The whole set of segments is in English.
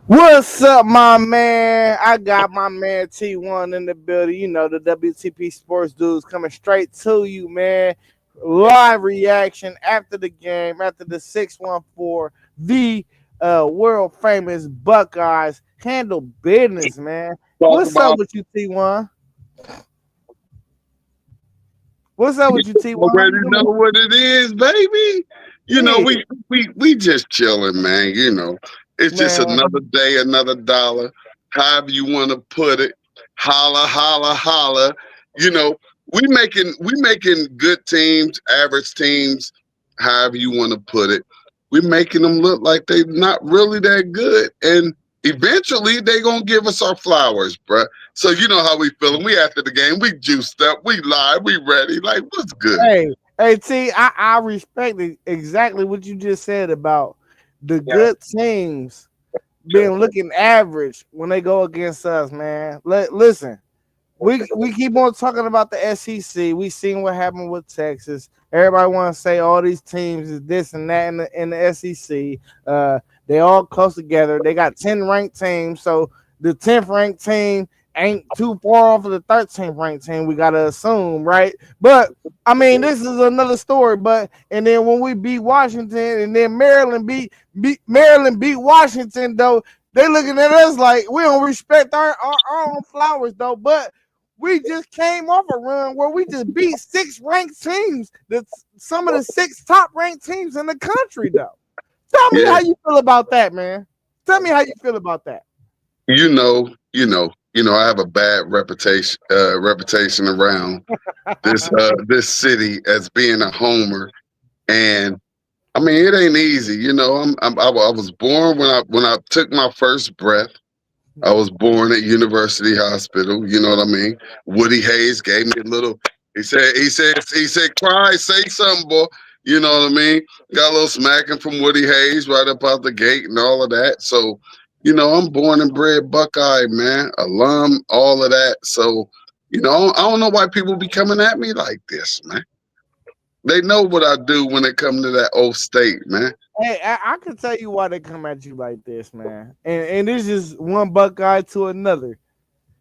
What's up, my man? I got my man T1 in the building. You know, the WTP Sports dudes coming straight to you, man. Live reaction after the game, after the 614, the world famous Buckeyes handle business, man. Talk What's up about with you, T1? What's up you with you, T1? How already you know doing? what it is, baby. You know, Yeah, we just chilling, man. You know, it's just man. another day, another dollar. However you want to put it, holla, holla, holla. You know, we making good teams, average teams, however you want to put it. We making them look like they not really that good, and eventually they gonna give us our flowers, bruh. So you know how we feeling. We after the game, we juiced up, we live, we ready. Like, what's good? Hey, T, I respect exactly what you just said about the good teams being looking average when they go against us, man. Listen, we keep on talking about the SEC. We seen what happened with Texas. Everybody want to say all these teams is this and that in the SEC. They all close together. They got 10 ranked teams, so the 10th ranked team ain't too far off of the 13th ranked team. We gotta assume, right? But I mean, this is another story. But and then when we beat Washington, and then Maryland beat Washington, though they looking at us like we don't respect our own flowers, though. But we just came off a run where we just beat 6 ranked teams. That's some of the 6 top ranked teams in the country, though. Tell me Yeah, how you feel about that, man. Tell me how you feel about that. I have a bad reputation around this city as being a homer, and I mean it ain't easy. I was born when I took my first breath. I was born at University Hospital. You know what I mean? Woody Hayes gave me a little. He said, cry, say something, boy. You know what I mean? Got a little smacking from Woody Hayes right up out the gate and all of that. So, I'm born and bred Buckeye, man, alum, all of that. So, I don't know why people be coming at me like this, man. They know what I do when it come to that old state, man. Hey, I can tell you why they come at you like this, man. And this is one Buckeye to another.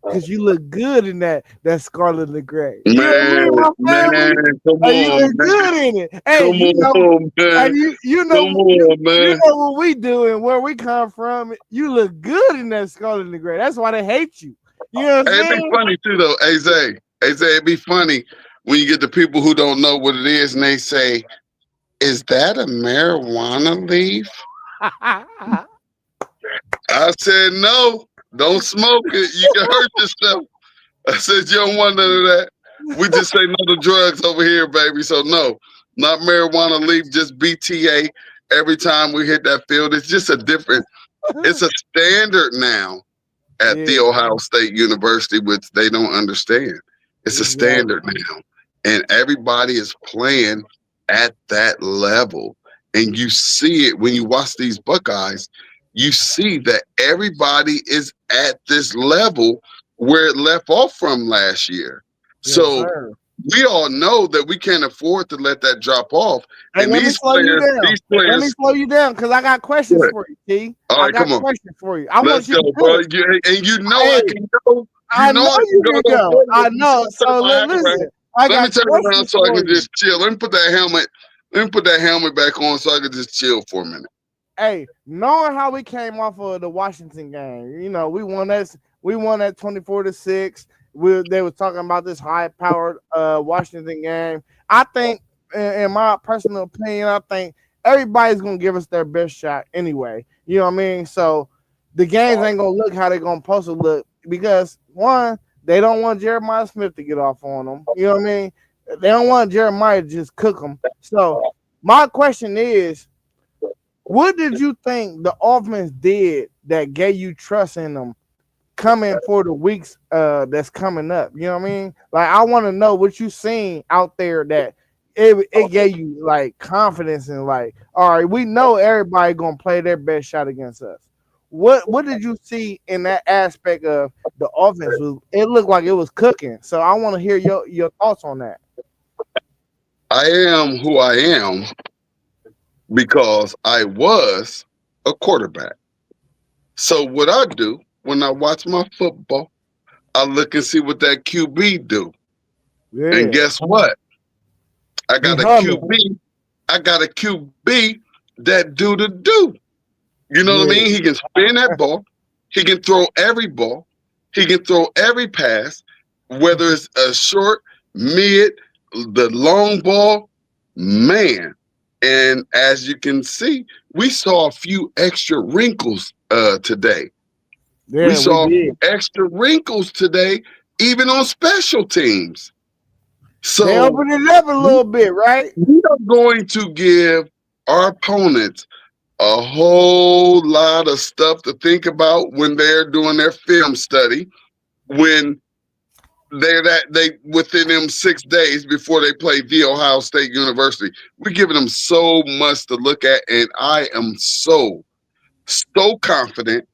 Cause you look good in that scarlet and gray. You know what I Man, mean, my man, family? come You on, look man. good in it. Hey, Come on, man. Come on, you man. know what we do and where we come from. You look good in that scarlet and gray. That's why they hate you. You know what I'm Hey, it'd be saying? funny too, though. Hey, Zay. Hey, Zay, it'd be funny when you get the people who don't know what it is and they say, "Is that a marijuana leaf?" I said, "No, don't smoke it. You can hurt yourself." I said, "You don't want none of that. We just say no to drugs over here, baby. So no, not marijuana leaf, just BTA. Every time we hit that field, it's just a different. It's a standard now at Yeah, the Ohio State University, which they don't understand. It's a exactly. standard now, and everybody is playing at that level. And you see it when you watch these Buckeyes. You see that everybody is at this level where it left off from last year. Yes, So sir. we all know that we can't afford to let that drop off. Hey, And let me these slow you players, down. these Let me players, slow you down because I got questions good. for you, T. All I right, got come on. questions for you. I Let's want you go, to bro. do it. And you know I Hey, can go. You I know know I can you go. can Don't go. worry. I Let me know. turn So my hat around. listen, I Let me got turn around questions so I for can you. just chill. Let me put that helmet. Let me put that helmet back on so I can just chill for a minute. Hey, knowing how we came off of the Washington game, we won that 24-6. They were talking about this high powered Washington game. I think, in my personal opinion, I think everybody's gonna give us their best shot anyway. You know what I mean? So the games ain't gonna look how they're gonna supposed to look because one, they don't want Jeremiah Smith to get off on them. You know what I mean? They don't want Jeremiah to just cook them. So my question is, what did you think the offense did that gave you trust in them coming for the weeks that's coming up? You know what I mean? Like I want to know what you seen out there that it gave you like confidence and like, all right, we know everybody gonna play their best shot against us. What did you see in that aspect of the offense? It looked like it was cooking. So I want to hear your thoughts on that. I am who I am because I was a quarterback. So what I do when I watch my football, I look and see what that QB do. And Yeah, guess what? I he got a humming. QB. I got a QB that do the do. You know what I Yeah, mean? He can spin that ball. He can throw every ball. He can throw every pass, whether it's a short, mid, the long ball, man. And as you can see, we saw a few extra wrinkles today. We yeah, we saw a did. few extra wrinkles today, even on special teams. They So opened it up a little bit, right? we are going to give our opponents a whole lot of stuff to think about when they're doing their film study, when they within them 6 days before they play the Ohio State University. We're giving them so much to look at, and I am so confident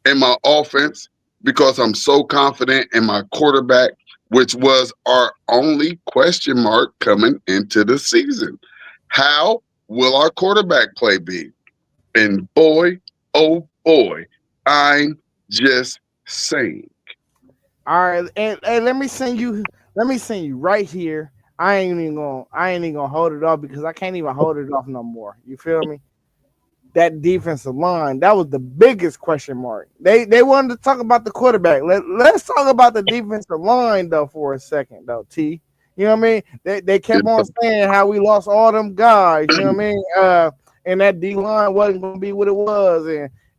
in my offense because I'm so confident in my quarterback, which was our only question mark coming into the season. How will our quarterback play be? And boy, oh boy, I'm just saying. All right, and let me send you right here. I ain't even gonna hold it off because I can't even hold it off no more. You feel me? That defensive line, that was the biggest question mark. They wanted to talk about the quarterback. Let's talk about the defensive line though for a second though, T. You know what I mean? They kept on saying how we lost all them guys, you know what I mean? And that D line wasn't gonna be what it was,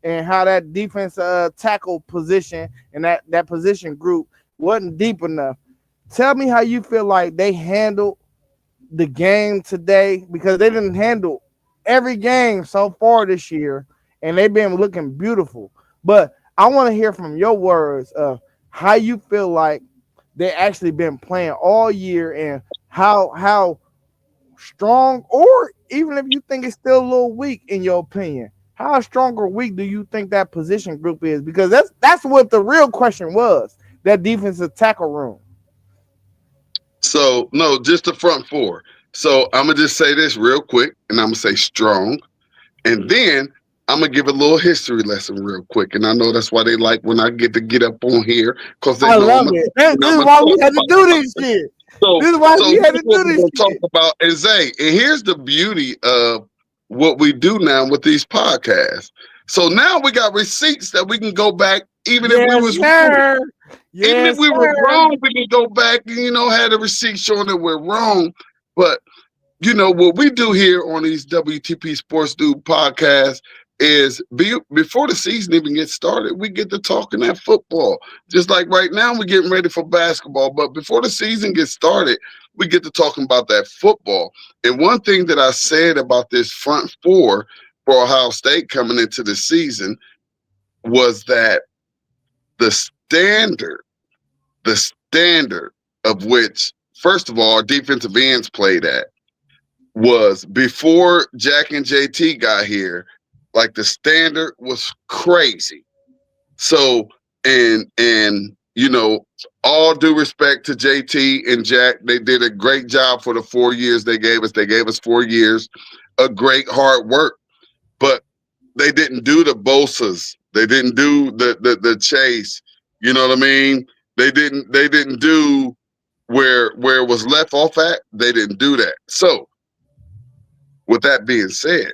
and how that defense tackle position and that position group wasn't deep enough. Tell me how you feel like they handled the game today because they didn't handle every game so far this year and they've been looking beautiful. But I want to hear from your words of how you feel like they actually been playing all year and how strong, or even if you think it's still a little weak in your opinion, how strong or weak do you think that position group is? Because that's what the real question was. That defensive tackle room. So no, just the front four. So I'm gonna just say this real quick, and I'm gonna say strong, and then I'm gonna give a little history lesson real quick. And I know that's why they like when I get to get up on here because they I know love it. This I'm is a why we talk had to about do this something. shit. So This is why so we had here's to what do we're this gonna talk shit. about. And Zay, and here's the beauty of what we do now with these podcasts. So now we got receipts that we can go back, even if we Yes, was wrong. sir. Even if Yes, we were sir. wrong, we can go back and had a receipt showing that we're wrong. But what we do here on these WTP Sports Dude podcasts is before the season even gets started, we get to talking that football. Just like right now, we're getting ready for basketball. But before the season gets started, we get to talking about that football. And one thing that I said about this front four for Ohio State coming into the season was that the standard, the standard of which, first of all, our defensive ends played at was before Jack and JT got here, like the standard was crazy. So and all due respect to JT and Jack, they did a great job for the 4 years they gave us. They gave us 4 years of great hard work, but they didn't do the Bosas. They didn't do the chase. You know what I mean? They didn't do where it was left off at. They didn't do that. So with that being said,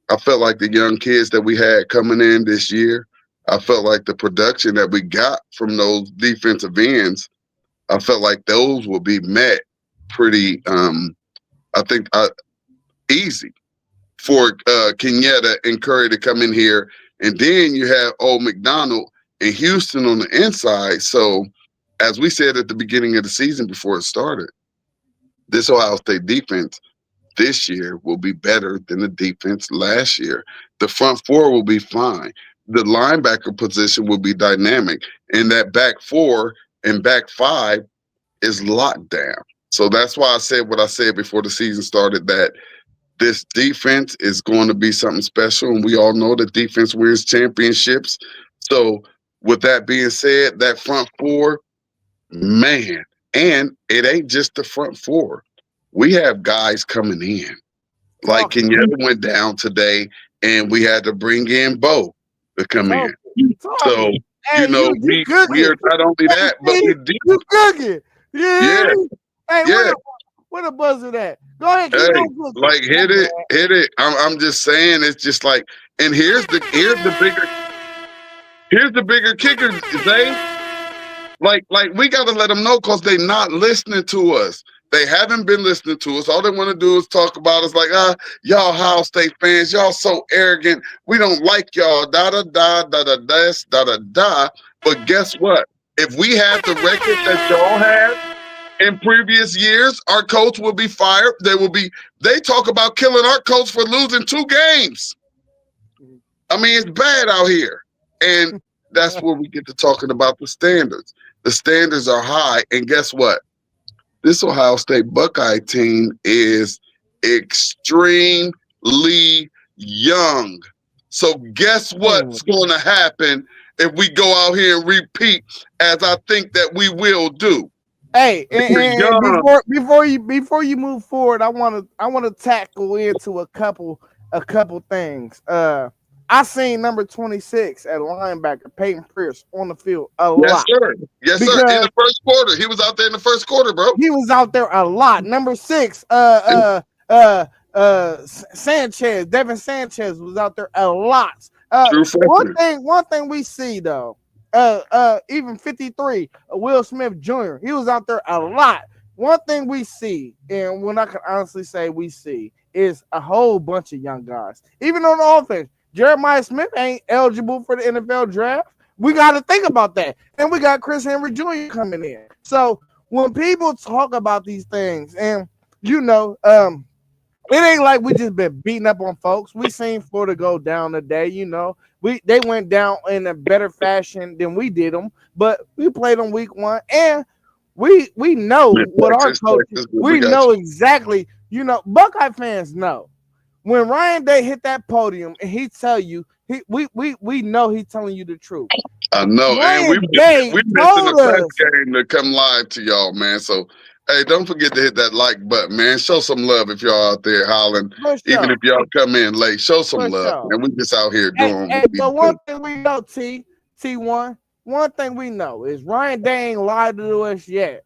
I felt like the young kids that we had coming in this year, I felt like the production that we got from those defensive ends, I felt like those will be met pretty, I think, easy for Kenyatta and Curry to come in here. And then you have old McDonald and Houston on the inside. So, as we said at the beginning of the season before it started, this Ohio State defense this year will be better than the defense last year. The front four will be fine. The linebacker position will be dynamic. And that back four and back five is locked down. So that's why I said what I said before the season started, that this defense is going to be something special. And we all know that defense wins championships. So with that being said, that front four, man, and it ain't just the front four. We have guys coming in. Like Talk, Kenyatta went down today, and we had to bring in Bo to come talk. in. Talk So, it. Hey, you we cooking. are not only Hey, that, but see, we do. you cooking. You hear Yeah, me? Hey, yeah. where the buzzer at? Go ahead, keep Hey, on cooking. like My hit it, bad. hit it. I'm just saying it's just like, and here's the bigger kicker, Zay. Like we gotta let them know because they not listening to us. They haven't been listening to us. All they want to do is talk about us like, y'all Ohio State fans, y'all so arrogant. We don't like y'all. Da da da da da da da da. But guess what? If we had the record that y'all had in previous years, our coach will be fired. They talk about killing our coach for losing 2 games. I mean, it's bad out here. And that's where we get to talking about the standards. The standards are high. And guess what? This Ohio State Buckeye team is extremely young. So guess Hey, what's going to happen if we go out here and repeat as I think that we will do? hey, We're and young. before you move forward, I wanna tackle into a couple things. I seen number 26 at linebacker Peyton Pierce on the field a Yes, lot sir. Yes, sir. In because the first quarter. He was out there in the first quarter, bro. he was out there a lot. Number 6, Sanchez, Devin Sanchez was out there a lot. True freshman. One thing we see though, even 53, Will Smith Jr., he was out there a lot. One thing we see, and when I can honestly say we see, is a whole bunch of young guys. Even on the offense, Jeremiah Smith ain't eligible for the NFL draft. We got to think about that. And we got Chris Henry Jr. coming in. So when people talk about these things, and it ain't like we just been beating up on folks. We seen Florida go down today. They went down in a better fashion than we did them, but we played them week 1, and we know what our coach. We We got know you. exactly. Buckeye fans know when Ryan Day hit that podium and he tell you we know he's telling you the truth. I know, and Ryan Day we missing the told best us game to come live to y'all, man. So, hey, don't forget to hit that like button, man. Show some love if y'all out there hollering. for Even sure, if y'all come in late, show some for love, sure. man. We just out here Hey, doing what hey, we but do. one thing we know, T1, one thing we know is Ryan Day ain't lied to us yet.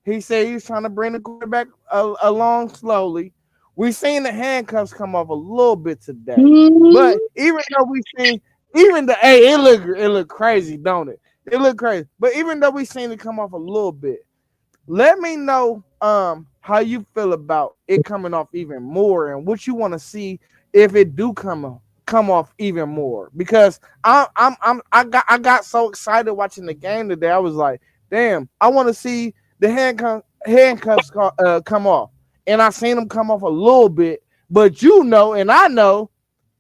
He said he's trying to bring the quarterback along slowly. We seen the handcuffs come off a little bit today, but even though we seen it look crazy, don't it? It looked crazy, but even though we seen it come off a little bit, let me know how you feel about it coming off even more and what you want to see if it do come off even more. Because I got so excited watching the game today. I was like, damn, I want to see the handcuffs come off. And I seen them come off a little bit, but and I know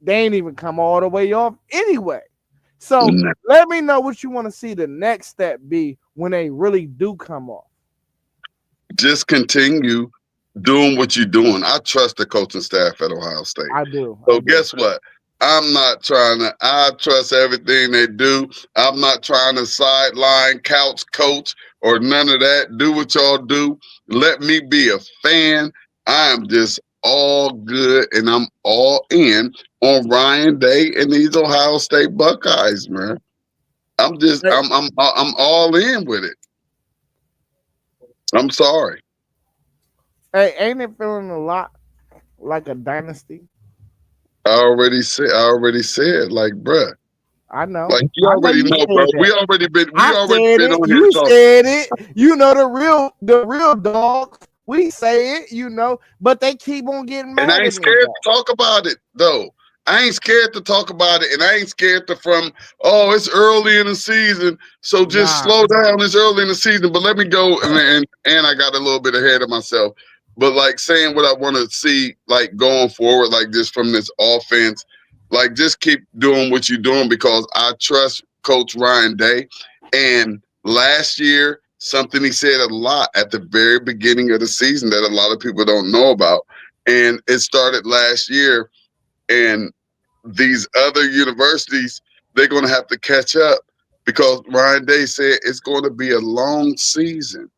they ain't even come all the way off anyway. So let me know what you want to see the next step be when they really do come off. Just continue doing what you're doing. I trust the coaching staff at Ohio State. I do. So guess what? I'm not trying to. I trust everything they do. I'm not trying to sideline, couch coach, or none of that. Do what y'all do. Let me be a fan. I am just all good, and I'm all in on Ryan Day and these Ohio State Buckeyes, man. Hey, I'm all in with it. I'm sorry. hey, ain't it feeling a lot like a dynasty? I already said, like, bruh. I know. Like you I know already you know, bro. said We that. already been we I already said been it. on here You talking. said it. The real dogs. We say it. But they keep on getting And I mad ain't at me scared about to talk about it though. I ain't scared to talk about it, and I ain't scared to it's early in the season, so it. just Nah. slow down. It's early in the season, but let me go and I got a little bit ahead of myself. But like saying what I want to see, like going forward, like this from this offense, like just keep doing what you're doing because I trust Coach Ryan Day. And last year, something he said a lot at the very beginning of the season that a lot of people don't know about, and it started last year, and these other universities, they're going to have to catch up because Ryan Day said it's going to be a long season.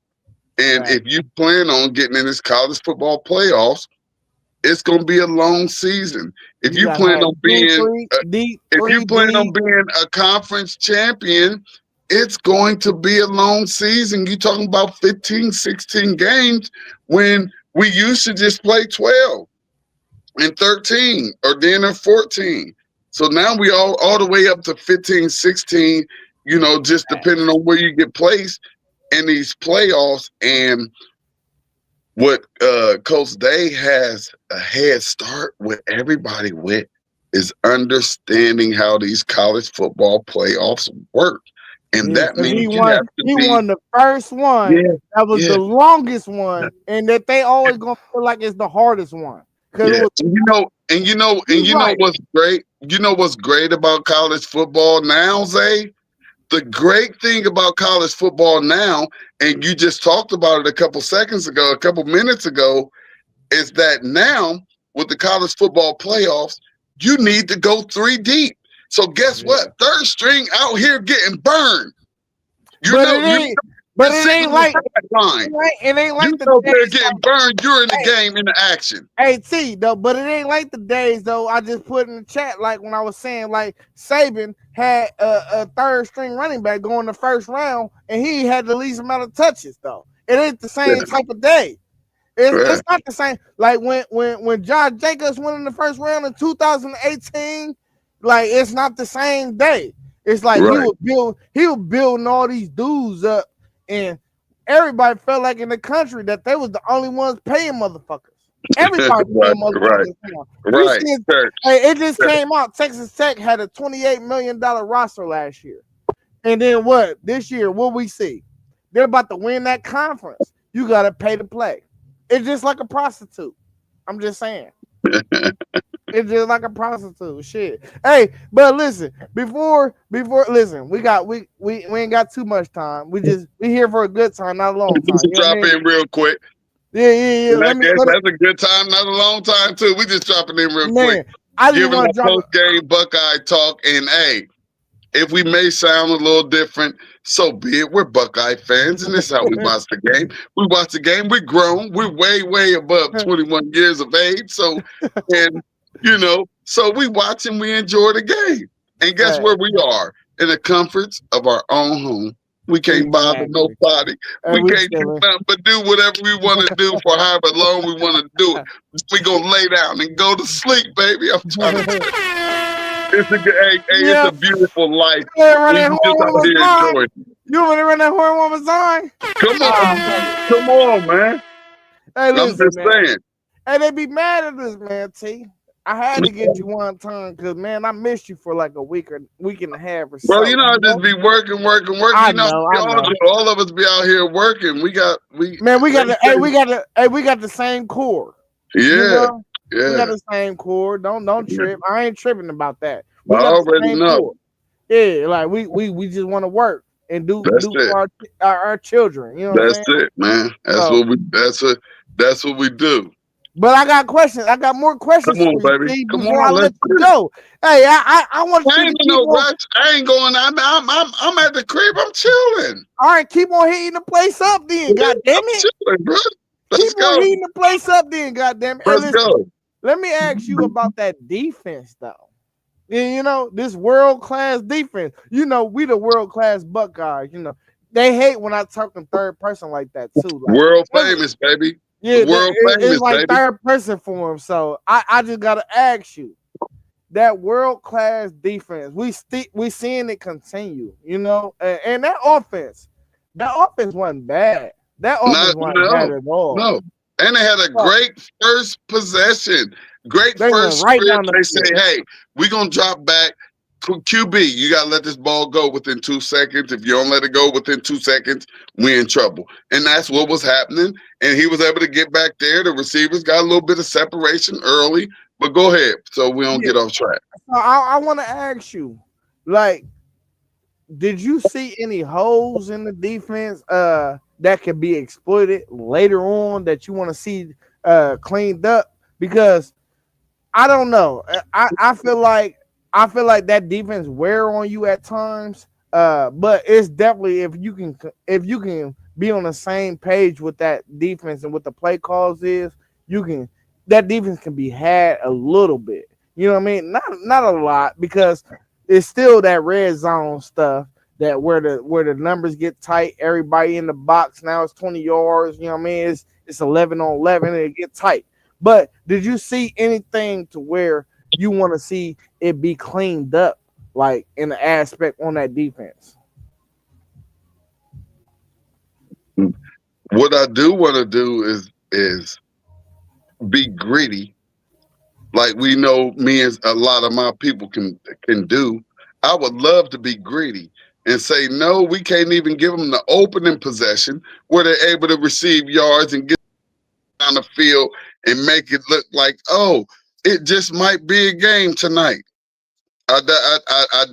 And Right. if you plan on getting in this college football playoffs, it's gonna be a long season. If You you gotta plan have on two, being three deep, if you three plan on deep. being a conference champion, it's going to be a long season. You talking about 15, 16 games when we used to just play 12 and 13 or then 14. So now we all the way up to 15, 16, just depending on where you get placed in these playoffs. And what Coach Day has a head start with everybody with is understanding how these college football playoffs work. And Yeah, that because means he you won. have to He be, won the first one. yeah, That was yeah, the longest one, and that they always gonna feel like it's the hardest one. Because it yeah. was. He's And right. what's great? You know what's great about college football now, Zay? The great thing about college football now, and you just talked about it a couple minutes ago, is that now with the college football playoffs, you need to go three deep. So guess Yeah. what? Third string out here getting burned. But it You ain't. they're But it sitting ain't on the like. sideline. It ain't You like the know they're days. getting burned during the game in the action. Hey T though, but it ain't like the days though. I just put in the chat like when I was saying like Saban had a third string running back going the first round, and he had the least amount of touches though. It ain't the Yeah, same type of day. It's yeah, not the same. Like when Josh Jacobs went in the first round in 2018, like it's not the same day. It's like right, he was building all these dudes up, and everybody felt like in the country that they was the only ones paying motherfuckers. Everybody right, paying right, motherfuckers now. We right. see it. Hey, it just came out. Texas Tech had a $28 million roster last year, and then what? This year, what we see? They're about to win that conference. You got to pay to play. It's just like a prostitute. I'm just saying. It's just like a prostitute. Shit. Hey, but listen, before listen, we ain't got too much time. We here for a good time, not a long time. Just You know what I drop mean? in real quick. Yeah. And I Let me guess that's a good time, not a long time too. We just dropping in real quick, man. I just giving want our to drop post game Buckeye talk. And hey, if we may sound a little different, so be it. We're Buckeye fans, and this is how we watch the game. We watch the game. We're grown. We're way above 21 years of age. So, and so we watch and we enjoy the game. And guess hey, where we are? In the comforts of our own home. We can't bother exactly. nobody. Hey, We we can't do chilling. nothing but do whatever we want to do for however long we want to do it. We gonna lay down and go to sleep, baby. I'm trying to. It's a good. Hey, it's Yeah, a beautiful life you wanna run when that you horn just one out more here time? enjoying. You want to run that horn one more time? Come on, Oh, fuck it. come on, man. Hey, I'm listen, just man. saying. Hey, they be mad at us, man. T. I had to get you one time because man, I missed you for like a week and a half or Well, so. I You just know? be working. I You know, know, we I know. all of us be out here working. Man, we They got the hey, say, we got the same core. You yeah, know, we got yeah. the same core. Don't trip. I ain't tripping about that. I We got the already same know. core. Yeah, like we just want to work and That's do it. for our children. You know what I'm That's saying? it, man. So, That's what we do. but I got questions. I got more Come questions for on, you, baby. Steve. Come Before I on, let's let you do it. go, hey, I want I you to ain't in keep no on. rush. I ain't going. I'm at the crib. I'm chilling. All right, keep on heating the place up, then. God damn I'm it, chilling, bro. Let's keep on go. heating the place up, then. God damn it. Hey, Let's listen. go. Let me ask you about that defense, though. And, this world class defense. We the world class Buckeyes. They hate when I talk in third person like that too. Like, World famous, baby. yeah, World it's famous, like baby. third person for them. So I just gotta ask you that world class defense. We seeing it continue. And that offense wasn't bad. That offense wasn't bad No, at all. no. And they had a Fuck, great first possession. Great they went first right script. down the They field. say, hey, we're going to drop back. QB, you got to let this ball go within 2 seconds. If you don't let it go within 2 seconds, we're in trouble. And that's what was happening. And he was able to get back there. The receivers got a little bit of separation early. But go ahead so we don't Yeah. get off track. So I want to ask you, like, did you see any holes in the defense that could be exploited later on that you want to see cleaned up? Because I don't know. I feel like that defense wear on you at times. But it's definitely if you can be on the same page with that defense and what the play calls is, you can that defense can be had a little bit. You know what I mean? Not a lot because it's still that red zone stuff that where the numbers get tight. Everybody in the box now it's 20 yards. You know what I mean? It's 11 on 11 and it get tight. But did you see anything to where you want to see it be cleaned up, like in the aspect on that defense? What I do want to do is be gritty, like we know me and a lot of my people can do. I would love to be greedy and say no, we can't even give them the opening possession where they're able to receive yards and get on the field and make it look like, oh, it just might be a game tonight. I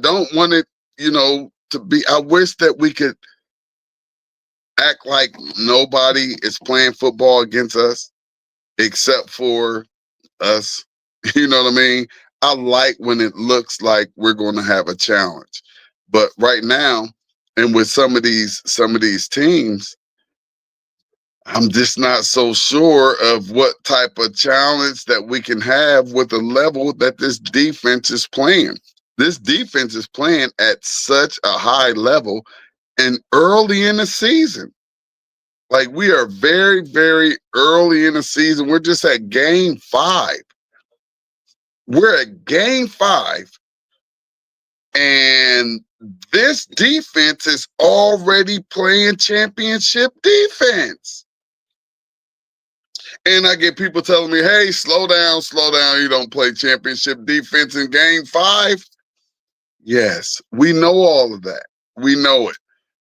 don't want it, to be. I wish that we could act like nobody is playing football against us except for us. You know what I mean? I like when it looks like we're going to have a challenge. But right now, and with some of these teams, I'm just not so sure of what type of challenge that we can have with the level that this defense is playing. This defense is playing at such a high level and early in the season. Like we are very, very early in the season. We're just at game 5. We're at game 5, and this defense is already playing championship defense. And I get people telling me, hey, slow down, slow down. You don't play championship defense in game 5. Yes, we know all of that. We know it.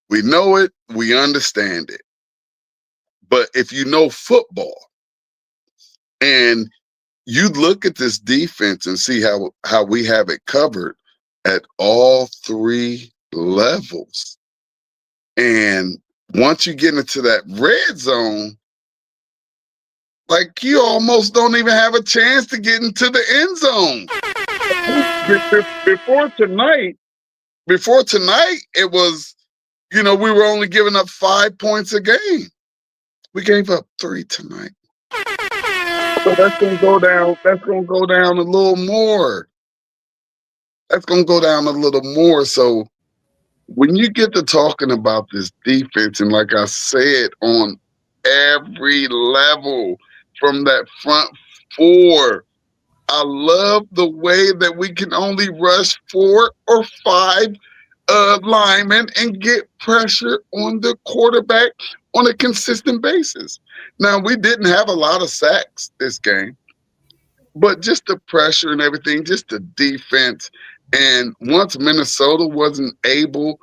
We know it. We understand it. But if you know football and you look at this defense and see how we have it covered at all 3 levels. And once you get into that red zone, like you almost don't even have a chance to get into the end zone. Before tonight, it was, we were only giving up 5 points a game. We gave up 3 tonight. So that's gonna go down. That's gonna go down a little more. That's gonna go down a little more. So when you get to talking about this defense, and like I said, on every level from that front 4, I love the way that we can only rush 4 or 5 linemen and get pressure on the quarterback on a consistent basis. Now, we didn't have a lot of sacks this game, but just the pressure and everything, just the defense. And once Minnesota wasn't able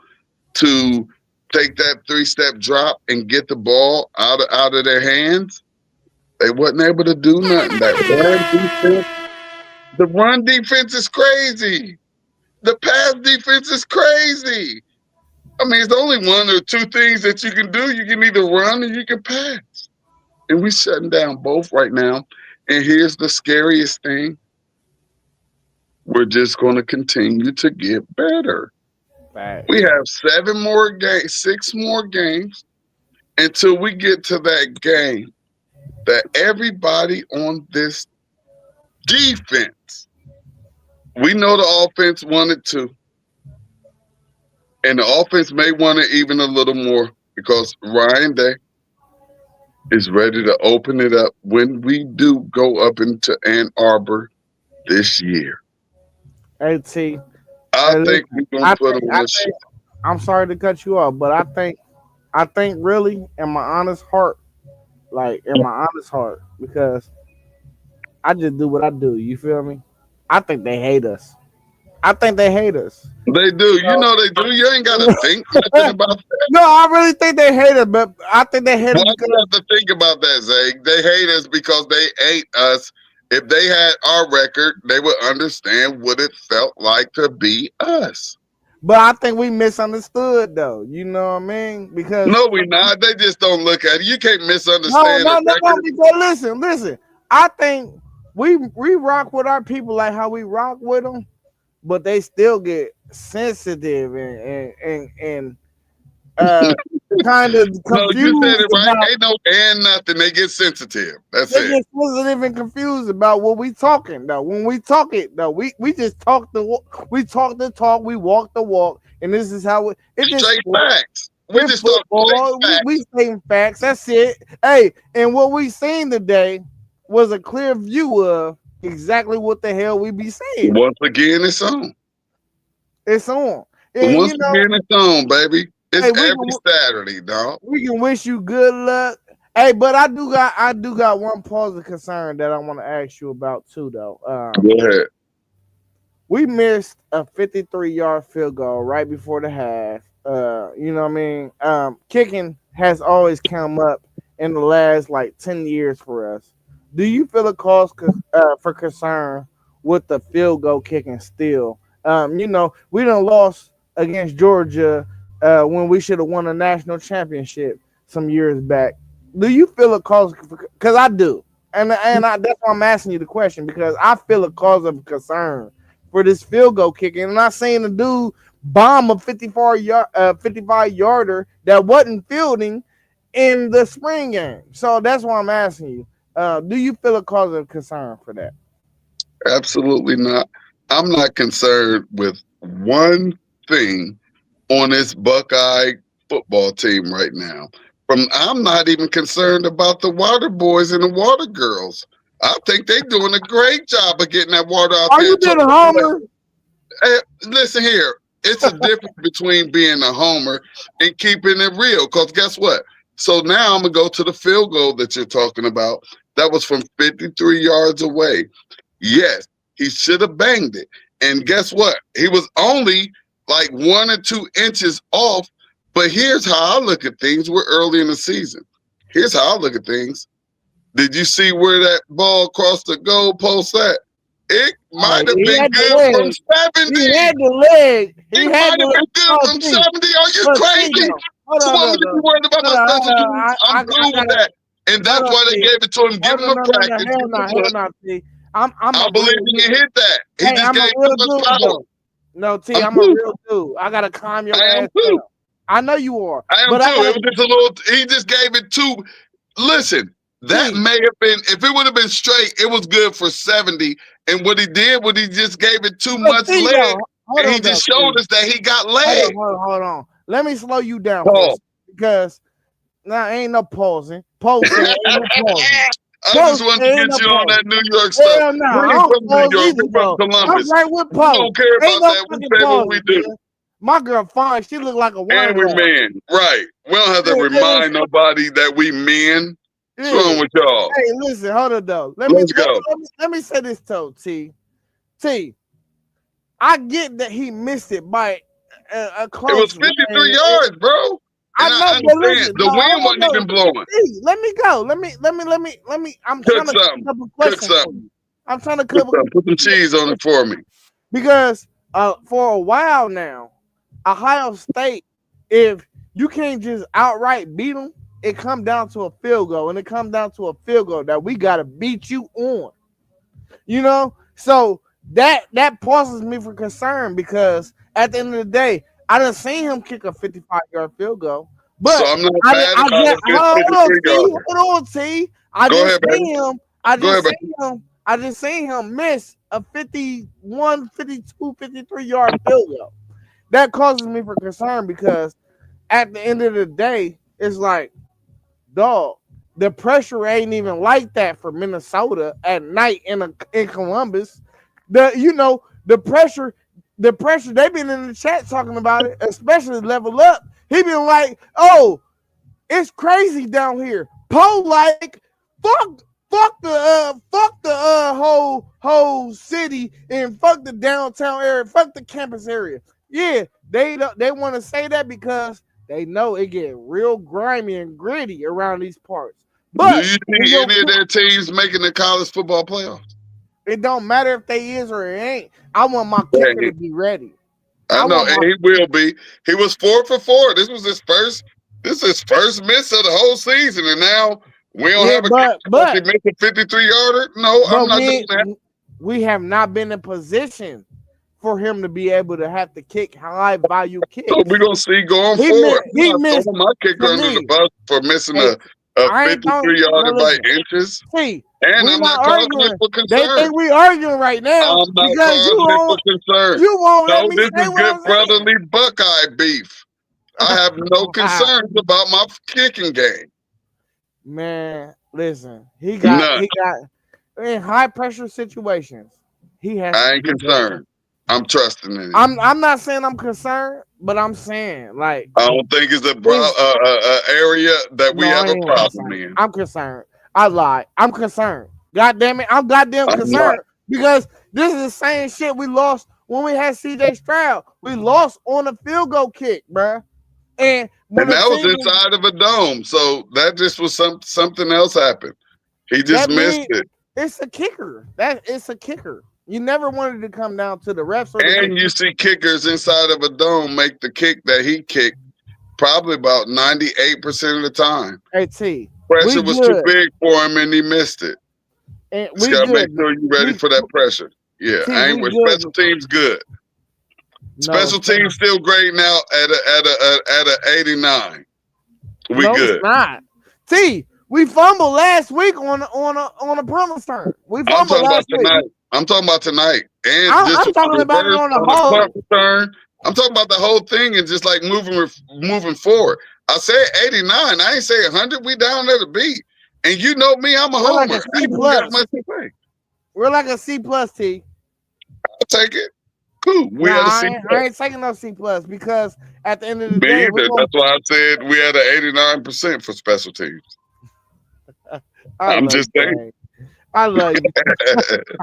to take that 3-step drop and get the ball out of their hands, they wasn't able to do nothing. The run defense is crazy. The pass defense is crazy. I mean, it's only 1 or 2 things that you can do. You can either run or you can pass. And we're shutting down both right now. And here's the scariest thing. We're just going to continue to get better. Right. We have 6 more games until we get to that game that everybody on this defense, we know the offense wanted to. And the offense may want it even a little more because Ryan Day is ready to open it up when we do go up into Ann Arbor this year. Hey T, I think we're gonna put on a show. I'm sorry to cut you off, but I think really in my honest heart, because I just do what I do. You feel me? I think they hate us. I think they hate us. They do. They do. You ain't got to think nothing about that. No, I really think they hate us, but I think they hate us because you have to think about that, Zay. They hate us because they ate us. If they had our record, they would understand what it felt like to be us. But I think we misunderstood, though. You know what I mean? Because no, we not. They just don't look at it. You can't misunderstand. No. Because listen. I think we rock with our people like how we rock with them, but they still get sensitive and kind of No, you said confused it right. about. Ain't no and nothing. They get sensitive. That's They it. get sensitive and confused about what we talking though. When we talk it though, we just talk we talk the talk, we walk the walk, and this is how it's just Straight facts. We in just talk football. straight We facts. saying facts. That's it. Hey, and what we seen today was a clear view of exactly what the hell we be saying. Once again, it's on. It's on. And Once you know, again, it's on, baby. It's hey, every Saturday, dog. we can wish you good luck. Hey, but I do got one pause of concern that I want to ask you about too, though. Go ahead. We missed a 53-yard field goal right before the half. You know what I mean? Kicking has always come up in the last like 10 years for us. Do you feel a cause for concern with the field goal kicking still? You know, we done lost against Georgia when we should have won a national championship some years back. Do you feel a cause? Because I do, that's why I'm asking you the question because I feel a cause of concern for this field goal kicking. And I seen the dude bomb a 55 yarder that wasn't fielding in the spring game. So that's why I'm asking you. Do you feel a cause of concern for that? Absolutely not. I'm not concerned with one thing on this Buckeye football team right now. I'm not even concerned about the water boys and the water girls. I think they're doing a great job of getting that water out Are there. you being a homer? Hey, listen here. It's a difference between being a homer and keeping it real. Because guess what? So now I'm going to go to the field goal that you're talking about. That was from 53 yards away. Yes, he should have banged it. And guess what? He was only like 1 or 2 inches off. But here's how I look at things. We're early in the season. Here's how I look at things. Did you see where that ball crossed the goal post at? It might have been good from 70. He had the leg. It might have been good from 70. Are you crazy? Hold So I'm be worried about no special teams. I'm cool with that. And that's why they gave it to him. Give him a practice. Hell no, T. I believe he can hit that. He hey, just I'm gave a real too much dude, power. though. No, T, I'm a real dude. I gotta calm your ass down. I know you are. I am too. It was just a little. He just gave it too. Listen, that may have been. If it would have been straight, it was good for 70. And what he did, he just gave it too much leg, and he just showed us that he got leg. Hold on. Let me slow you down first, because now ain't no pausing. Pausing ain't no pausing. I just wanted to get you on that New York stuff. Hell no, We ain't from New York. We from Columbus. I'm right with We Poe. don't care about that. We say what we do. My girl fine. She look like a woman. And we men. Right. We don't have to remind nobody that we men. What's wrong with y'all? Hey, listen, hold on though. Let's go. Let me say this though, T. I get that he missed it by a close. It was 53 yards, bro. I know, but listen, the wind wasn't even blowing. Let me go. Let me. I'm trying to cook up a question for you. I'm trying to cook put some cheese on it for me. Because for a while now, Ohio State, if you can't just outright beat them, it comes down to a field goal, and it comes down to a field goal that we got to beat you on. You know, so that pauses me for concern, because at the end of the day, I done seen him kick a 55-yard field goal. But so I'm not mad about hold on, T. I just seen him miss a 51, 52, 53-yard field goal. That causes me for concern, because at the end of the day, it's like, dog, the pressure ain't even like that for Minnesota at night in Columbus. The pressure they've been in the chat talking about it, especially Level Up. He been like, oh, it's crazy down here. Poe like, fuck the whole city, and fuck the downtown area, fuck the campus area. Yeah, they want to say that because they know it get real grimy and gritty around these parts. But do you see any of their teams making the college football playoffs? It don't matter if they is or it ain't. I want my kicker to be ready. I know, and he will be. He was 4 for 4. This is his first miss of the whole season, and now we don't have a kicker. He missed a 53-yarder. No, I'm not doing that. We have not been in position for him to be able to have to kick high value kicks. So we're gonna see going forward. He I'm not missed throwing my kicker to under the me. bus for missing Hey, a I ain't talking. 53 No, yarder by listen. inches. See, And we're I'm not not calling it arguing. for They concern. think we arguing right now I'm not because calling it for concern. you won't let No, me this say is what good I'm saying. brotherly Buckeye beef. I have no concerns about my kicking game. Man, listen, None. he got in high pressure situations. He has. I to ain't be better. concerned. I'm trusting in it. I'm not saying I'm concerned, but I'm saying like I don't think it's a area that we no, have I a ain't problem concerned. in. I'm concerned. I lied. I'm concerned. God damn it, I'm goddamn I'm concerned not. because this is the same shit we lost when we had CJ Stroud. We lost on a field goal kick, bruh. And when And the that was team inside of a dome. So that just was something else happened. He just that missed means it. it's a kicker. It's a kicker. You never wanted to come down to the refs or the And you see kickers inside of a dome make the kick that he kicked probably about 98% of the time. Hey T, Pressure was too big for him and he missed it. And Just we gotta good. make sure you're ready for that pressure. Yeah, T, I ain't we with good. special teams good. No, Special teams still great now at a 89. We no, good. it's not. T, we fumbled last week on a punt return. We I'm fumbled talking about last week. tonight. I'm talking about tonight. And I'm just talking about it on the on whole. the punt return. I'm talking about the whole thing and just like moving forward. I said 89. I ain't say 100. We down there to beat. And you know me, I'm a We're homer. like a I C ain't got plus. much to say. We're like a C plus, T. I'll take it. Cool. We had a C I plus. ain't taking no C plus because at the end of the Me day, either. That's why I said we had an 89% for special teams. I'm just saying. I love you.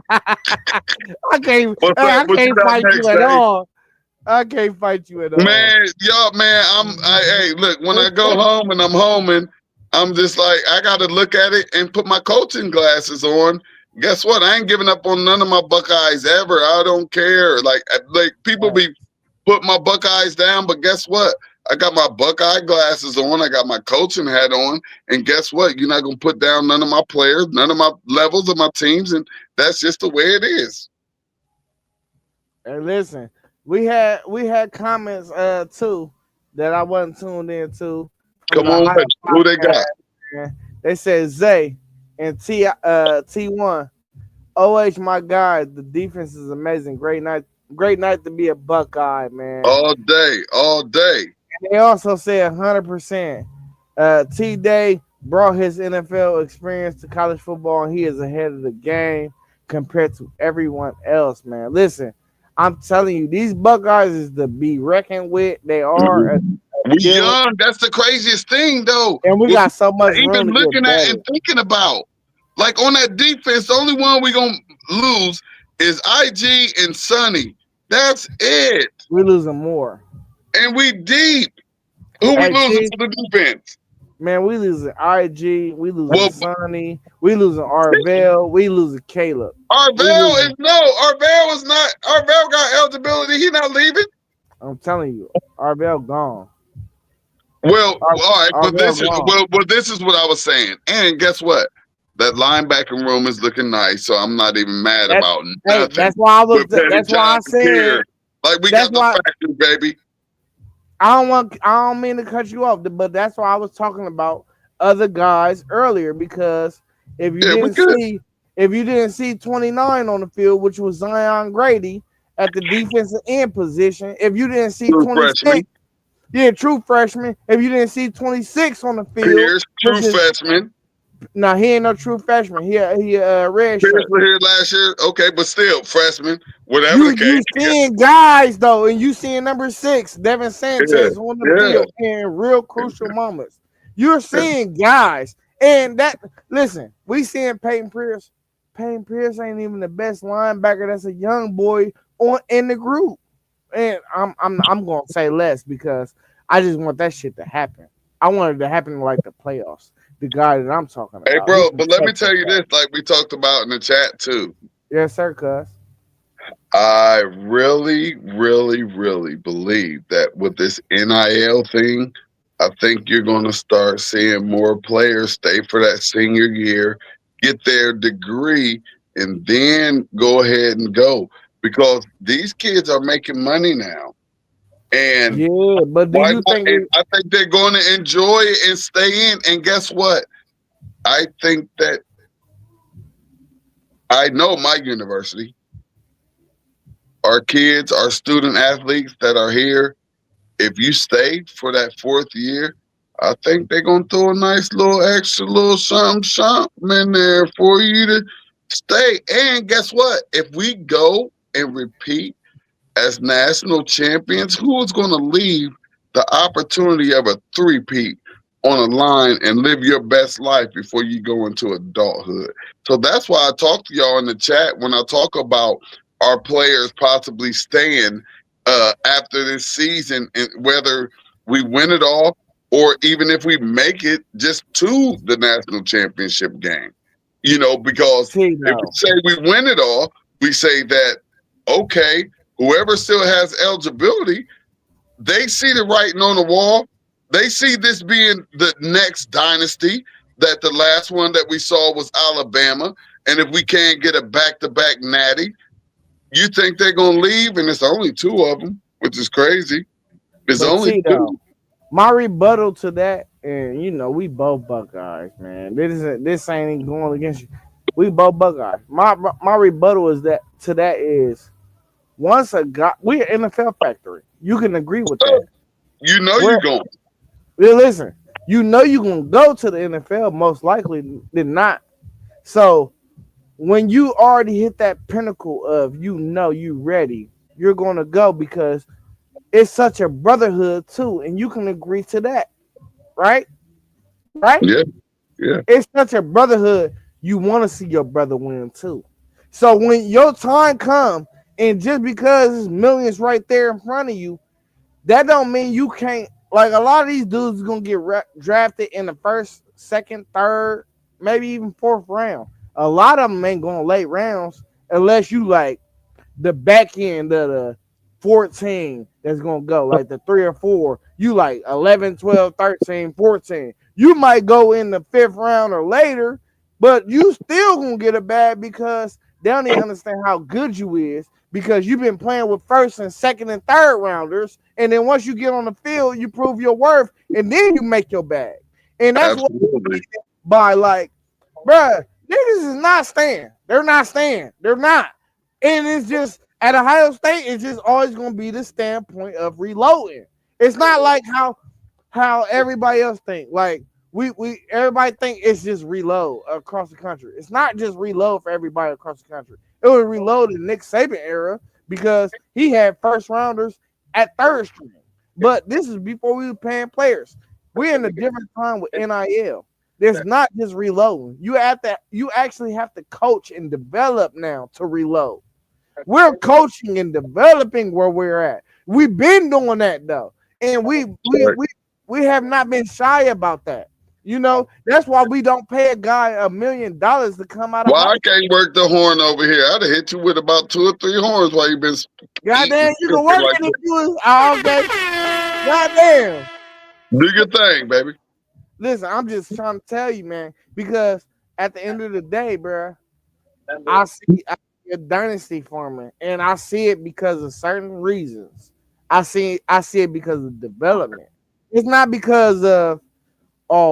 I can't fight you at all. I can't fight you at all. Man, y'all, man, hey, look, when I go home and I'm homing, I'm just like, I got to look at it and put my coaching glasses on. Guess what? I ain't giving up on none of my Buckeyes ever. I don't care. Like people be put my Buckeyes down, but guess what? I got my Buckeye glasses on. I got my coaching hat on. And guess what? You're not going to put down none of my players, none of my levels of my teams. And that's just the way it is. And listen, we had comments too that I wasn't tuned into. Come on, who they got? They said Zay and T1. OH, my guy, the defense is amazing. Great night to be a Buckeye, man. All day. And they also said 100%. T Day brought his NFL experience to college football, and he is ahead of the game compared to everyone else, man. Listen, I'm telling you, these Buckeyes is to be reckoned with. They are. We young. That's the craziest thing, though. And we got so much room even to looking get at better. and thinking about. Like on that defense, the only one we gonna lose is IG and Sonny. That's it. We losing more. And we deep. Who we losing to the defense? Man, we losing IG, we losing Sonny, we losing Arvell, we losing Caleb. Arvell got eligibility. He not leaving. I'm telling you, Arvell gone. Well, all right, but this is what I was saying. And guess what? That linebacking room is looking nice, so I'm not even mad about nothing. Hey, that's why I said. Like we got the factory, baby. I don't mean to cut you off, but that's why I was talking about other guys earlier because if you didn't see 29 on the field, which was Zion Grady at the defensive end position, if you didn't see 26, true freshman. If you didn't see 26 on the field, true freshman. No, he ain't no true freshman. He red shirt. Was here last year, okay, but still freshman. Whatever the case. You seeing guys though, and you seeing number 6, Devin Sanchez on the field in real crucial moments. You're seeing guys, and listen, we seeing Peyton Pierce. Peyton Pierce ain't even the best linebacker. That's a young boy in the group, and I'm gonna say less because I just want that shit to happen. I want it to happen like the playoffs. The guy that I'm talking about. Hey, bro, but let me tell you this, like we talked about in the chat too. Yes, sir, cuz. I really, really, really believe that with this NIL thing, I think you're going to start seeing more players stay for that senior year, get their degree, and then go ahead and go. because these kids are making money now. And Yeah, but do why you not? think And it, I think they're going to enjoy it and stay in. And guess what? I think that I know my university, our kids, our student athletes that are here, if you stay for that fourth year, I think they're gonna throw a nice little extra little something in there for you to stay. And guess what? If we go and repeat as national champions, who is gonna leave the opportunity of a three-peat on a line and live your best life before you go into adulthood? So that's why I talk to y'all in the chat when I talk about our players possibly staying after this season, and whether we win it all or even if we make it just to the national championship game. Because if we Tito? say we win it all, we say that, okay, whoever still has eligibility, they see the writing on the wall. They see this being the next dynasty, that the last one that we saw was Alabama. And if we can't get a back-to-back natty, you think they're going to leave? And it's only two of them, which is crazy. It's But only Tito, two. my rebuttal to that, and we both Buckeyes, man. This ain't even going against you. We both Buckeyes. My rebuttal is that to that is once a guy, we're NFL factory. You can agree with that. You know We're you're going. listen. You're gonna go to the NFL most likely than not. So when you already hit that pinnacle of you ready, you're gonna go because it's such a brotherhood too, and you can agree to that, right? Right? Yeah, yeah. It's such a brotherhood. You want to see your brother win too. So when your time comes, and just because there's millions right there in front of you, that don't mean you can't. Like a lot of these dudes gonna get drafted in the first, second, third, maybe even fourth round. A lot of them ain't going late rounds unless you like the back end of the 14 that's gonna go like the 3 or 4. You like 11, 12, 13, 14. You might go in the fifth round or later, but you still gonna get a bad because they don't even understand how good you is because you've been playing with first and second and third rounders, and then once you get on the field, you prove your worth, and then you make your bag. And that's what Absolutely. by like, bruh, niggas is not staying. They're not staying. They're not. And it's just at Ohio State, it's just always gonna be the standpoint of reloading. It's not like how everybody else think. Like we everybody think it's just reload across the country. It's not just reload for everybody across the country. It was reload in Nick Saban era because he had first rounders at third string. But this is before we were paying players. We're in a different time with NIL. There's not just reloading. You actually have to coach and develop now to reload. We're coaching and developing where we're at. We've been doing that though, and we have not been shy about that. That's why we don't pay a guy $1 million to come out of Well, high. I can't work the horn over here. I'd have hit you with about 2 or 3 horns while you've been eating Goddamn, you can work like it if that. you was okay. Goddamn. Do your thing, baby. Listen, I'm just trying to tell you, man, because at the end of the day, bro, I see a dynasty forming, and I see it because of certain reasons. I see it because of development. It's not because of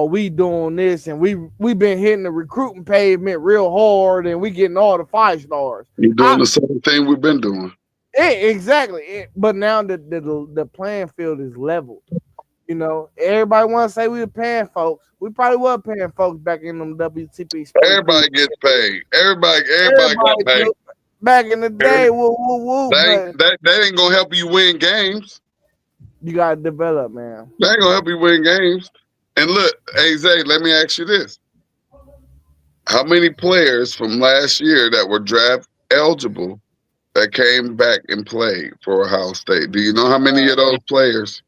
we doing this and we been hitting the recruiting pavement real hard and we getting all the 5 stars. You're doing I the same thing we've been doing. exactly, but now the playing field is leveled. Everybody want to say we were paying folks. We probably were paying folks back in them WTP Sports Group. Everybody gets paid. Everybody got Everybody paid. do back in the day. Woo woo woo. But That ain't gonna help you win games. you gotta develop, man. That ain't gonna help you win games. And look, hey Zay, let me ask you this: how many players from last year that were draft eligible that came back and played for Ohio State? Do you know how many of those players?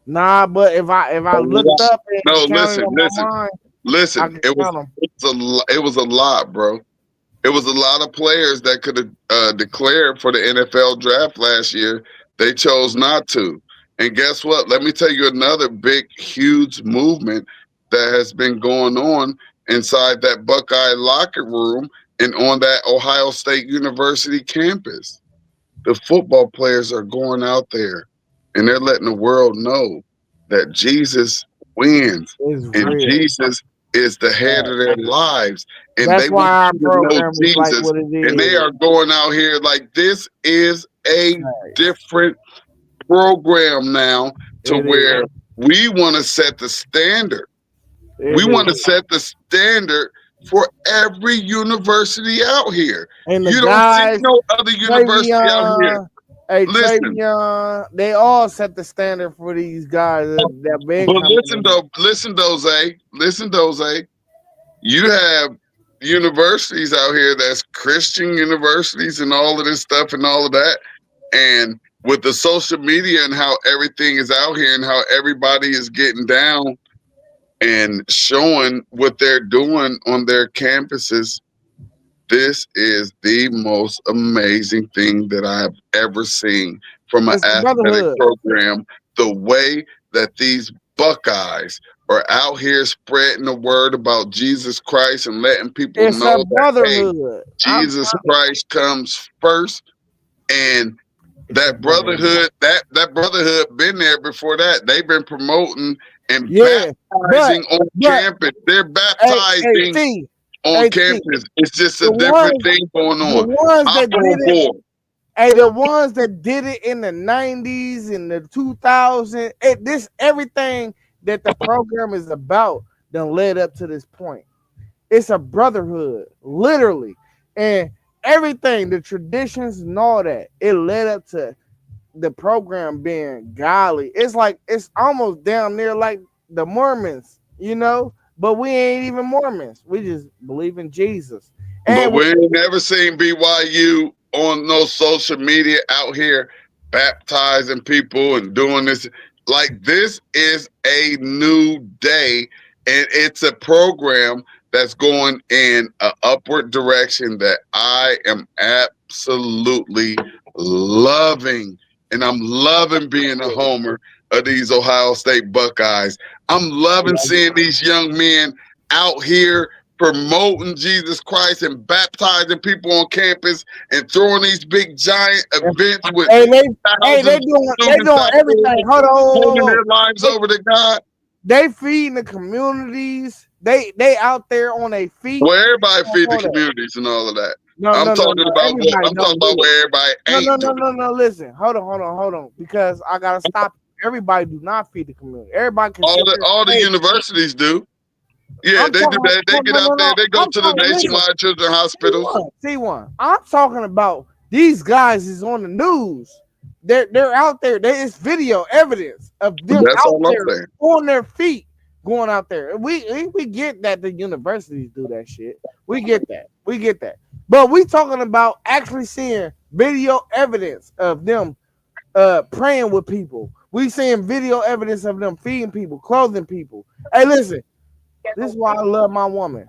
Nah, but if I looked up No, and counted listen, on my listen, mind, I listen. can It was count them. it was a lot, bro. It was a lot of players that could have declared for the NFL draft last year. They chose not to. And guess what? Let me tell you another big, huge movement that has been going on inside that Buckeye locker room and on that Ohio State University campus. the football players are going out there and they're letting the world know that Jesus wins It's and real. Jesus is the head of their lives, and That's they why want our you to know program is like Jesus, what it and they is. are going out here like this is a different program now to It where is. we want to set the standard. We It want to is. set the standard for every university out here. And the You don't see guys, no other university out here. Travion, hey Listen, Travion, they all set the standard for these guys that been but coming listen in. though, listen, Dose. You have universities out here that's Christian universities and all of this stuff and all of that. And with the social media and how everything is out here and how everybody is getting down and showing what they're doing on their campuses, this is the most amazing thing that I've ever seen from an It's the athletic brotherhood. program. The way that these Buckeyes are out here spreading the word about Jesus Christ and letting people It's a know that, hey, brotherhood. Jesus Christ comes first, and that brotherhood, that brotherhood been there before that. They've been promoting and Yeah, baptizing on but campus. They're hey, baptizing T, on hey T, campus. It's just a the different ones, thing going the on. ones Hop that did on it, board. hey, the ones that did it in the 90s and the 2000s, this everything that the program is about done led up to this point. It's a brotherhood, literally. And everything, the traditions and all that, it led up to the program being godly. It's like it's almost down there like the Mormons, you know, but we ain't even Mormons. We just believe in Jesus. But And we ain't never seen BYU on no social media out here baptizing people and doing this. Like, this is a new day, and it's a program that's going in an upward direction that I am absolutely loving. And I'm loving being a homer of these Ohio State Buckeyes. I'm loving seeing these young men out here promoting Jesus Christ and baptizing people on campus and throwing these big giant events with hey, they thousands doing of students out everything. there Hold on, holding their lives over to God. They feeding the communities. They out there on their feet. Well, everybody feed the Hold on. communities and all of that. No, I'm talking about what Everybody I'm talking about where everybody ain't doing. No. Listen, hold on. Because I gotta stop. Everybody do not feed the community. Everybody can sit there. All the universities do. Yeah, I'm they do talking. that. They get out there. They go I'm to the talking. Listen, nationwide children's hospitals. C1. I'm talking about these guys is on the news. They're out there. There is video evidence of them That's out all I'm there saying. on their feet going out there. We get that the universities do that shit. We get that. But we talking about actually seeing video evidence of them praying with people. We seeing video evidence of them feeding people, clothing people. Hey, listen, this is why I love my woman.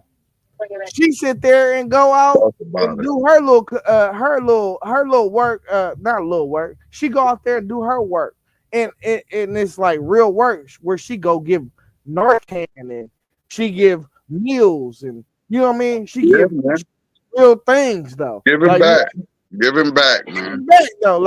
She sit there and go out and do her little work, not little work. She go out there and do her work, and it's like real work where she go give Narcan and she give meals and you know what I mean. She give real things though. Giving back, giving back, man. Though,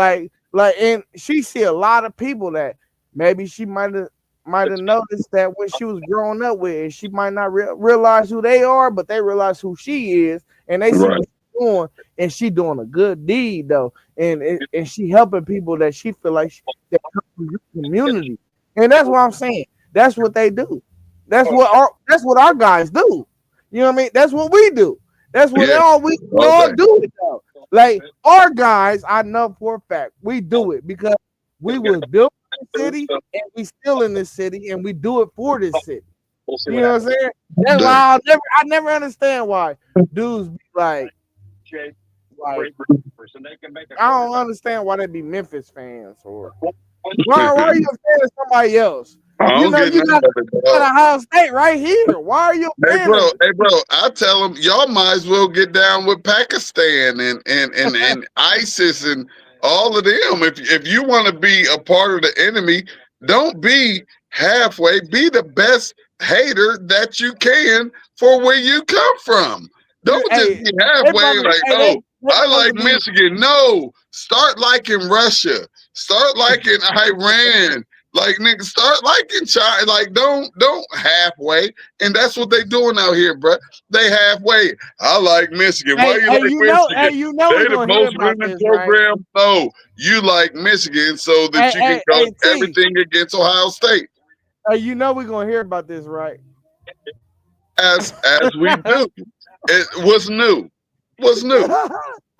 and she see a lot of people that maybe she might have noticed that when she was growing up with, and she might not realize who they are, but they realize who she is, and they see what she's doing, and she doing a good deed though, and she helping people that she feel like that come from the community, and that's what I'm saying. That's what they do. That's what our guys do. You know what I mean? That's what we do. That's what all we all do it though. Like our guys, I know for a fact we do it because we was built in the city and we still in this city and we do it for this city. You know what I'm saying? That's why I never understand why dudes be like I don't understand why they be Memphis fans or why are you a fan of somebody else? You got Ohio State right here. Why are you a fan? Hey bro, I tell them y'all might as well get down with Pakistan and ISIS and all of them. If you want to be a part of the enemy, don't be halfway. Be the best hater that you can for where you come from. Don't just be halfway I like Michigan. No, Start liking Russia. Start liking Iran. Like nigga, start liking China. Like don't halfway. And that's what they doing out here, bro. They halfway. I like Michigan. Why you like Hey, Michigan? They we're the gonna hear most about winning this, right? program. No, you like Michigan so that you can go T. everything against Ohio State. We're gonna hear about this, right? As we do. What's new? What's new?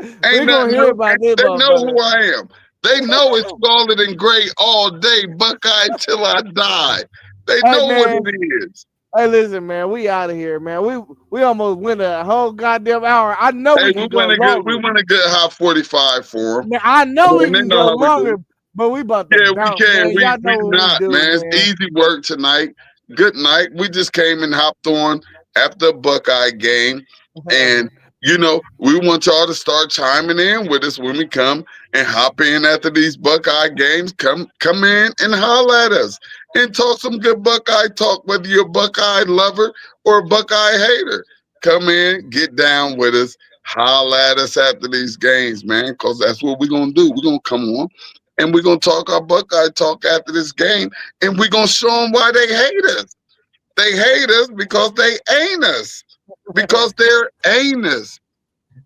Ain't We're gonna nothing hear new. about this, They know motherfucker. who I am. They know it's scarlet and gray all day, Buckeye till I die. They Hey know what man, it is. hey listen, man, we out of here, man. We almost went a whole goddamn hour. I know Hey, we could go we longer. went a good hot 45 for them. Man, I know we And they can know go how we longer, do. but we about to Yeah, we bounce, can. man. Y'all We know what we not, do, man. It's man. easy work tonight. Good night. We just came and hopped on after the Buckeye game. And you know, we want y'all to start chiming in with us when we come and hop in after these Buckeye games. Come in and holler at us and talk some good Buckeye talk, whether you're a Buckeye lover or a Buckeye hater. Come in, get down with us, holler at us after these games, man, because that's what we're gonna do. We're gonna come on and we're gonna talk our Buckeye talk after this game, and we're gonna show them why they hate us. They hate us because they ain't us. Because they're anus.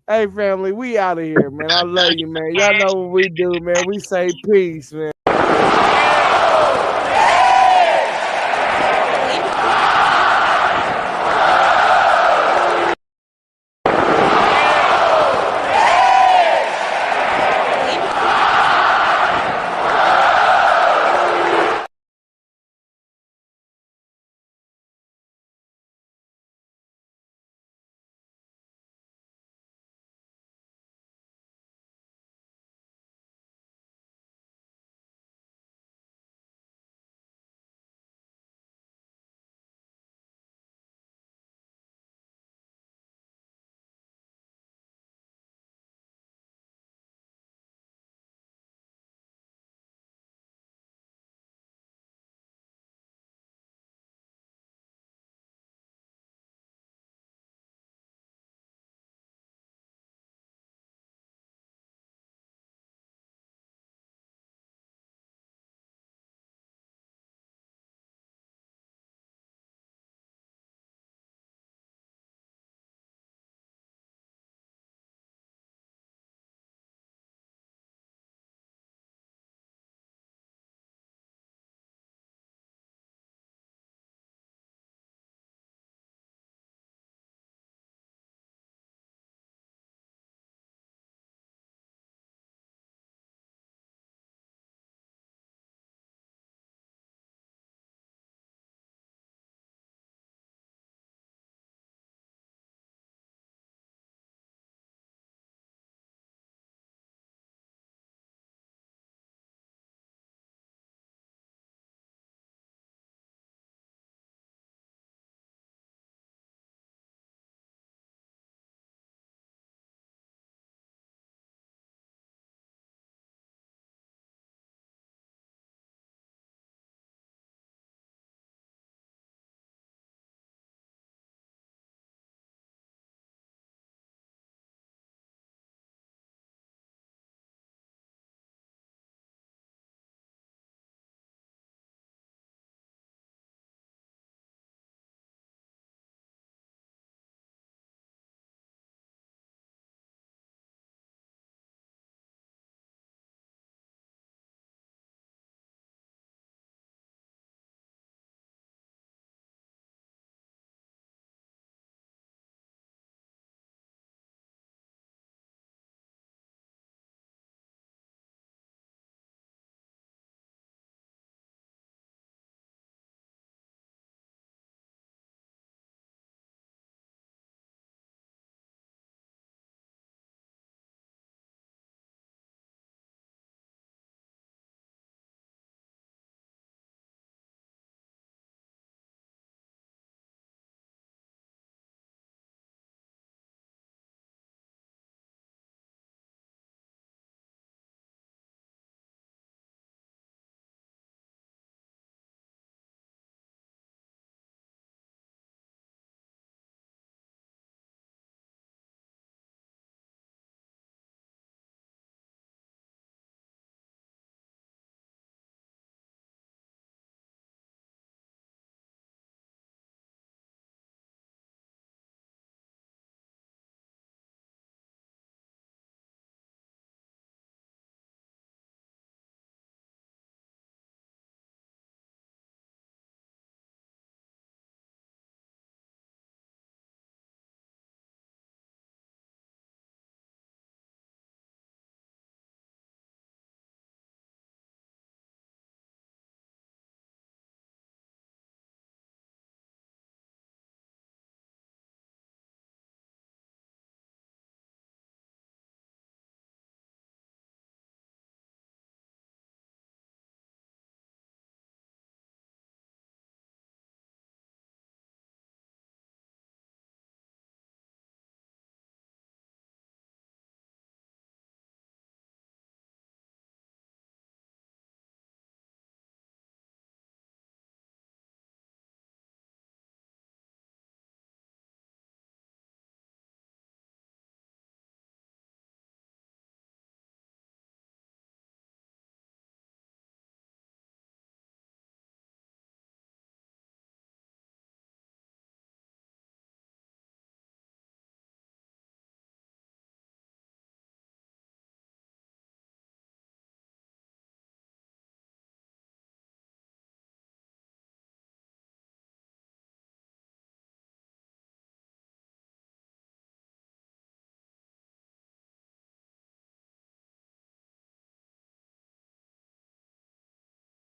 Hey family, we out of here, man. I love you, man. Y'all know what we do, man. We say peace, man.